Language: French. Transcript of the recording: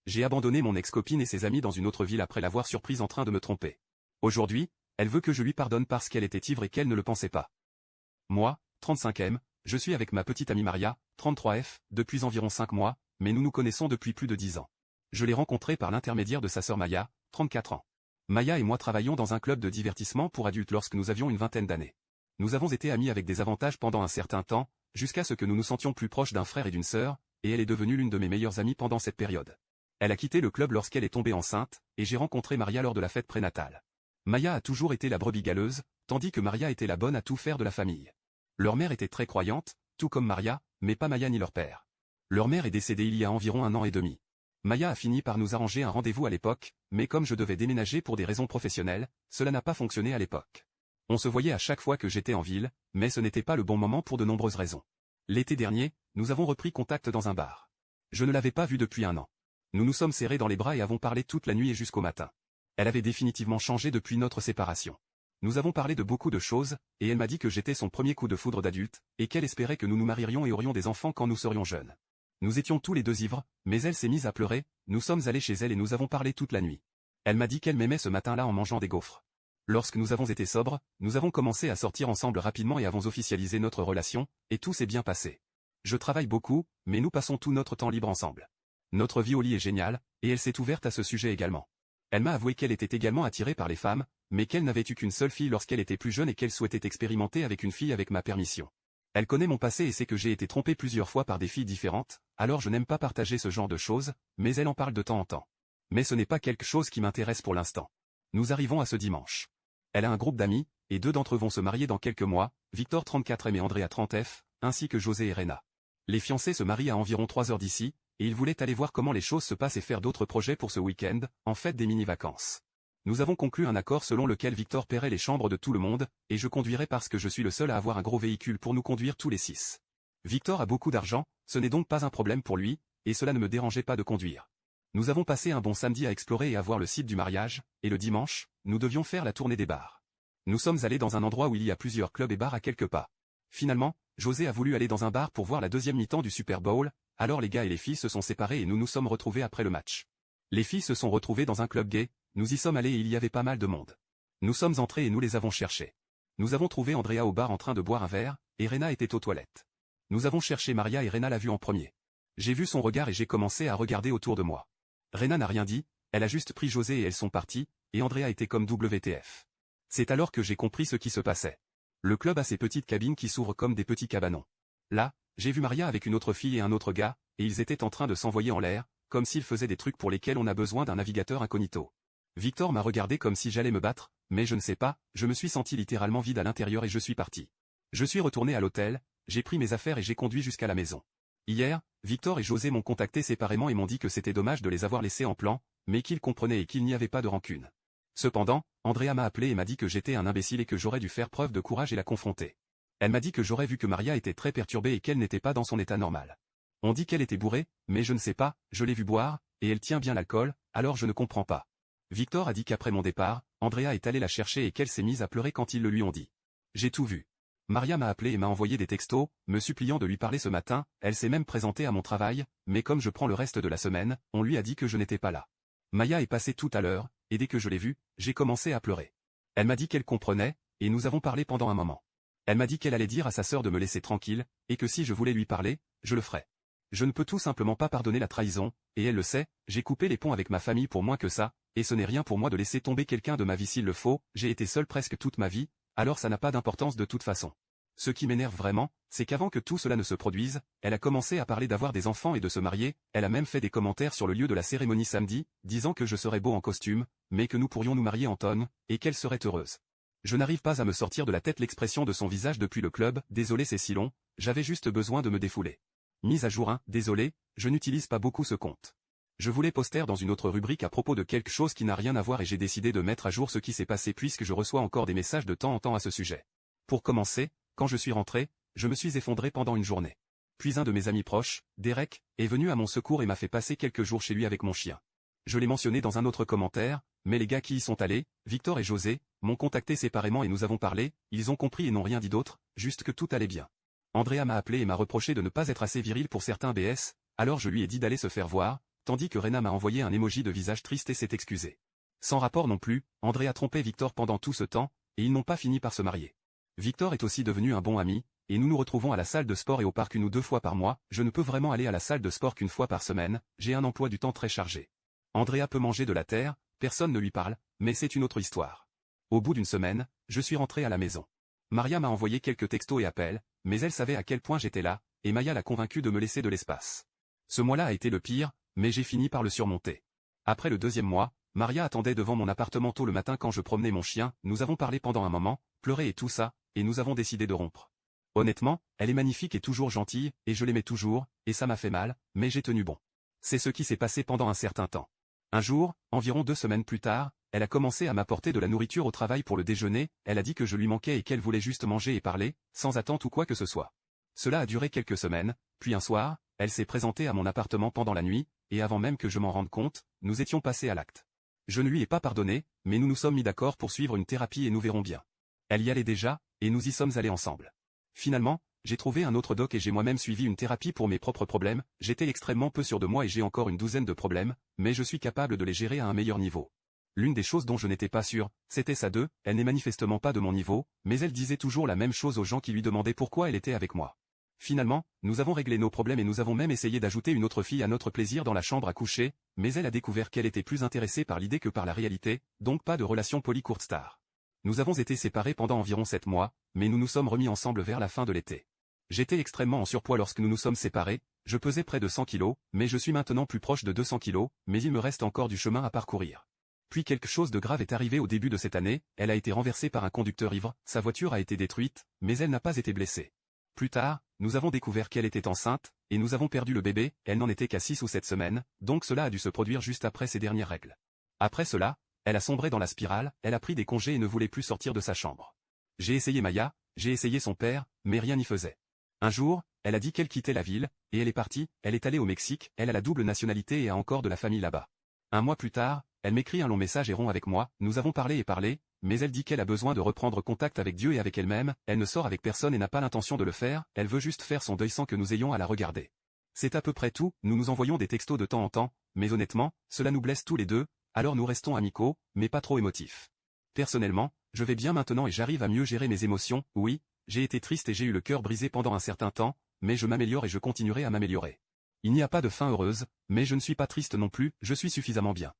J'ai abandonné mon ex-copine et ses amis dans une autre ville après l'avoir surprise en train de me tromper. Aujourd'hui, elle veut que je lui pardonne parce qu'elle était ivre et qu'elle ne le pensait pas. Moi, 35e, je suis avec ma petite amie Maria, 33F, depuis environ 5 mois, mais nous nous connaissons depuis plus de 10 ans. Je l'ai rencontrée par l'intermédiaire de sa sœur Maya, 34 ans. Maya et moi travaillions dans un club de divertissement pour adultes lorsque nous avions une vingtaine d'années. Nous avons été amis avec des avantages pendant un certain temps, jusqu'à ce que nous nous sentions plus proches d'un frère et d'une sœur, et elle est devenue l'une de mes meilleures amies pendant cette période. Elle a quitté le club lorsqu'elle est tombée enceinte, et j'ai rencontré Maria lors de la fête prénatale. Maya a toujours été la brebis galeuse, tandis que Maria était la bonne à tout faire de la famille. Leur mère était très croyante, tout comme Maria, mais pas Maya ni leur père. Leur mère est décédée il y a environ 1 an et demi. Maya a fini par nous arranger un rendez-vous à l'époque, mais comme je devais déménager pour des raisons professionnelles, cela n'a pas fonctionné à l'époque. On se voyait à chaque fois que j'étais en ville, mais ce n'était pas le bon moment pour de nombreuses raisons. L'été dernier, nous avons repris contact dans un bar. Je ne l'avais pas vue depuis 1 an. Nous nous sommes serrés dans les bras et avons parlé toute la nuit et jusqu'au matin. Elle avait définitivement changé depuis notre séparation. Nous avons parlé de beaucoup de choses, et elle m'a dit que j'étais son premier coup de foudre d'adulte, et qu'elle espérait que nous nous marierions et aurions des enfants quand nous serions jeunes. Nous étions tous les deux ivres, mais elle s'est mise à pleurer, nous sommes allés chez elle et nous avons parlé toute la nuit. Elle m'a dit qu'elle m'aimait ce matin-là en mangeant des gaufres. Lorsque nous avons été sobres, nous avons commencé à sortir ensemble rapidement et avons officialisé notre relation, et tout s'est bien passé. Je travaille beaucoup, mais nous passons tout notre temps libre ensemble. Notre vie au lit est géniale, et elle s'est ouverte à ce sujet également. Elle m'a avoué qu'elle était également attirée par les femmes, mais qu'elle n'avait eu qu'une seule fille lorsqu'elle était plus jeune et qu'elle souhaitait expérimenter avec une fille avec ma permission. Elle connaît mon passé et sait que j'ai été trompé plusieurs fois par des filles différentes, alors je n'aime pas partager ce genre de choses, mais elle en parle de temps en temps. Mais ce n'est pas quelque chose qui m'intéresse pour l'instant. Nous arrivons à ce dimanche. Elle a un groupe d'amis, et 2 d'entre eux vont se marier dans quelques mois, Victor 34M et Andrea 30F, ainsi que José et Rena. Les fiancés se marient à environ 3 heures d'ici, et ils voulaient aller voir comment les choses se passent et faire d'autres projets pour ce week-end, en fait des mini-vacances. Nous avons conclu un accord selon lequel Victor paierait les chambres de tout le monde, et je conduirai parce que je suis le seul à avoir un gros véhicule pour nous conduire tous les 6. Victor a beaucoup d'argent, ce n'est donc pas un problème pour lui, et cela ne me dérangeait pas de conduire. Nous avons passé un bon samedi à explorer et à voir le site du mariage, et le dimanche, nous devions faire la tournée des bars. Nous sommes allés dans un endroit où il y a plusieurs clubs et bars à quelques pas. Finalement, José a voulu aller dans un bar pour voir la deuxième mi-temps du Super Bowl, alors les gars et les filles se sont séparés et nous nous sommes retrouvés après le match. Les filles se sont retrouvées dans un club gay, nous y sommes allés et il y avait pas mal de monde. Nous sommes entrés et nous les avons cherchés. Nous avons trouvé Andrea au bar en train de boire un verre, et Rena était aux toilettes. Nous avons cherché Maria et Rena l'a vue en premier. J'ai vu son regard et j'ai commencé à regarder autour de moi. Rena n'a rien dit, elle a juste pris José et elles sont parties, et Andrea était comme WTF. C'est alors que j'ai compris ce qui se passait. Le club a ces petites cabines qui s'ouvrent comme des petits cabanons. Là, j'ai vu Maria avec une autre fille et un autre gars, et ils étaient en train de s'envoyer en l'air, comme s'ils faisaient des trucs pour lesquels on a besoin d'un navigateur incognito. Victor m'a regardé comme si j'allais me battre, mais je ne sais pas, je me suis senti littéralement vide à l'intérieur et je suis parti. Je suis retourné à l'hôtel, j'ai pris mes affaires et j'ai conduit jusqu'à la maison. Hier, Victor et José m'ont contacté séparément et m'ont dit que c'était dommage de les avoir laissés en plan, mais qu'ils comprenaient et qu'il n'y avait pas de rancune. Cependant, Andrea m'a appelé et m'a dit que j'étais un imbécile et que j'aurais dû faire preuve de courage et la confronter. Elle m'a dit que j'aurais vu que Maria était très perturbée et qu'elle n'était pas dans son état normal. On dit qu'elle était bourrée, mais je ne sais pas, je l'ai vue boire, et elle tient bien l'alcool, alors je ne comprends pas. Victor a dit qu'après mon départ, Andrea est allée la chercher et qu'elle s'est mise à pleurer quand ils le lui ont dit. J'ai tout vu. Maria m'a appelé et m'a envoyé des textos, me suppliant de lui parler ce matin, elle s'est même présentée à mon travail, mais comme je prends le reste de la semaine, on lui a dit que je n'étais pas là. Maya est passée tout à l'heure, et dès que je l'ai vue, j'ai commencé à pleurer. Elle m'a dit qu'elle comprenait, et nous avons parlé pendant un moment. Elle m'a dit qu'elle allait dire à sa sœur de me laisser tranquille, et que si je voulais lui parler, je le ferais. Je ne peux tout simplement pas pardonner la trahison, et elle le sait, j'ai coupé les ponts avec ma famille pour moins que ça, et ce n'est rien pour moi de laisser tomber quelqu'un de ma vie s'il le faut, j'ai été seul presque toute ma vie, alors ça n'a pas d'importance de toute façon. Ce qui m'énerve vraiment, c'est qu'avant que tout cela ne se produise, elle a commencé à parler d'avoir des enfants et de se marier, elle a même fait des commentaires sur le lieu de la cérémonie samedi, disant que je serais beau en costume, mais que nous pourrions nous marier en tonnes, et qu'elle serait heureuse. Je n'arrive pas à me sortir de la tête l'expression de son visage depuis le club, désolé c'est si long, j'avais juste besoin de me défouler. Mise à jour 1, désolé, je n'utilise pas beaucoup ce compte. Je voulais poster dans une autre rubrique à propos de quelque chose qui n'a rien à voir et j'ai décidé de mettre à jour ce qui s'est passé puisque je reçois encore des messages de temps en temps à ce sujet. Pour commencer, quand je suis rentré, je me suis effondré pendant une journée. Puis un de mes amis proches, Derek, est venu à mon secours et m'a fait passer quelques jours chez lui avec mon chien. Je l'ai mentionné dans un autre commentaire, mais les gars qui y sont allés, Victor et José, m'ont contacté séparément et nous avons parlé, ils ont compris et n'ont rien dit d'autre, juste que tout allait bien. Andrea m'a appelé et m'a reproché de ne pas être assez viril pour certains BS, alors je lui ai dit d'aller se faire voir, tandis que Rena m'a envoyé un emoji de visage triste et s'est excusé. Sans rapport non plus, André a trompé Victor pendant tout ce temps, et ils n'ont pas fini par se marier. Victor est aussi devenu un bon ami, et nous nous retrouvons à la salle de sport et au parc 1 ou 2 fois par mois. Je ne peux vraiment aller à la salle de sport qu'1 fois par semaine, j'ai un emploi du temps très chargé. Andrea peut manger de la terre, personne ne lui parle, mais c'est une autre histoire. Au bout d'une semaine, je suis rentré à la maison. Maria m'a envoyé quelques textos et appels, mais elle savait à quel point j'étais là, et Maya l'a convaincue de me laisser de l'espace. Ce mois-là a été le pire, mais j'ai fini par le surmonter. Après le 2e mois, Maria attendait devant mon appartement tôt le matin quand je promenais mon chien, nous avons parlé pendant un moment, pleuré et tout ça, et nous avons décidé de rompre. Honnêtement, elle est magnifique et toujours gentille, et je l'aimais toujours, et ça m'a fait mal, mais j'ai tenu bon. C'est ce qui s'est passé pendant un certain temps. Un jour, environ 2 semaines plus tard, elle a commencé à m'apporter de la nourriture au travail pour le déjeuner, elle a dit que je lui manquais et qu'elle voulait juste manger et parler, sans attente ou quoi que ce soit. Cela a duré quelques semaines, puis un soir, elle s'est présentée à mon appartement pendant la nuit, et avant même que je m'en rende compte, nous étions passés à l'acte. Je ne lui ai pas pardonné, mais nous nous sommes mis d'accord pour suivre une thérapie et nous verrons bien. Elle y allait déjà, et nous y sommes allés ensemble. Finalement, j'ai trouvé un autre doc et j'ai moi-même suivi une thérapie pour mes propres problèmes, j'étais extrêmement peu sûr de moi et j'ai encore une douzaine de problèmes, mais je suis capable de les gérer à un meilleur niveau. L'une des choses dont je n'étais pas sûr, c'était ça elle n'est manifestement pas de mon niveau, mais elle disait toujours la même chose aux gens qui lui demandaient pourquoi elle était avec moi. Finalement, nous avons réglé nos problèmes et nous avons même essayé d'ajouter une autre fille à notre plaisir dans la chambre à coucher, mais elle a découvert qu'elle était plus intéressée par l'idée que par la réalité, donc pas de relation poly-courte star. Nous avons été séparés pendant environ 7 mois, mais nous nous sommes remis ensemble vers la fin de l'été. J'étais extrêmement en surpoids lorsque nous nous sommes séparés, je pesais près de 100 kilos, mais je suis maintenant plus proche de 200 kilos, mais il me reste encore du chemin à parcourir. Puis quelque chose de grave est arrivé au début de cette année, elle a été renversée par un conducteur ivre, sa voiture a été détruite, mais elle n'a pas été blessée. Plus tard, nous avons découvert qu'elle était enceinte, et nous avons perdu le bébé, elle n'en était qu'à 6 ou 7 semaines, donc cela a dû se produire juste après ses dernières règles. Après cela, elle a sombré dans la spirale, elle a pris des congés et ne voulait plus sortir de sa chambre. J'ai essayé Maya, j'ai essayé son père, mais rien n'y faisait. Un jour, elle a dit qu'elle quittait la ville, et elle est partie, elle est allée au Mexique, elle a la double nationalité et a encore de la famille là-bas. Un mois plus tard, elle m'écrit un long message et rompt avec moi, nous avons parlé et parlé, mais elle dit qu'elle a besoin de reprendre contact avec Dieu et avec elle-même, elle ne sort avec personne et n'a pas l'intention de le faire, elle veut juste faire son deuil sans que nous ayons à la regarder. C'est à peu près tout, nous nous envoyons des textos de temps en temps, mais honnêtement, cela nous blesse tous les deux, alors nous restons amicaux, mais pas trop émotifs. Personnellement, je vais bien maintenant et j'arrive à mieux gérer mes émotions, oui, j'ai été triste et j'ai eu le cœur brisé pendant un certain temps, mais je m'améliore et je continuerai à m'améliorer. Il n'y a pas de fin heureuse, mais je ne suis pas triste non plus, je suis suffisamment bien.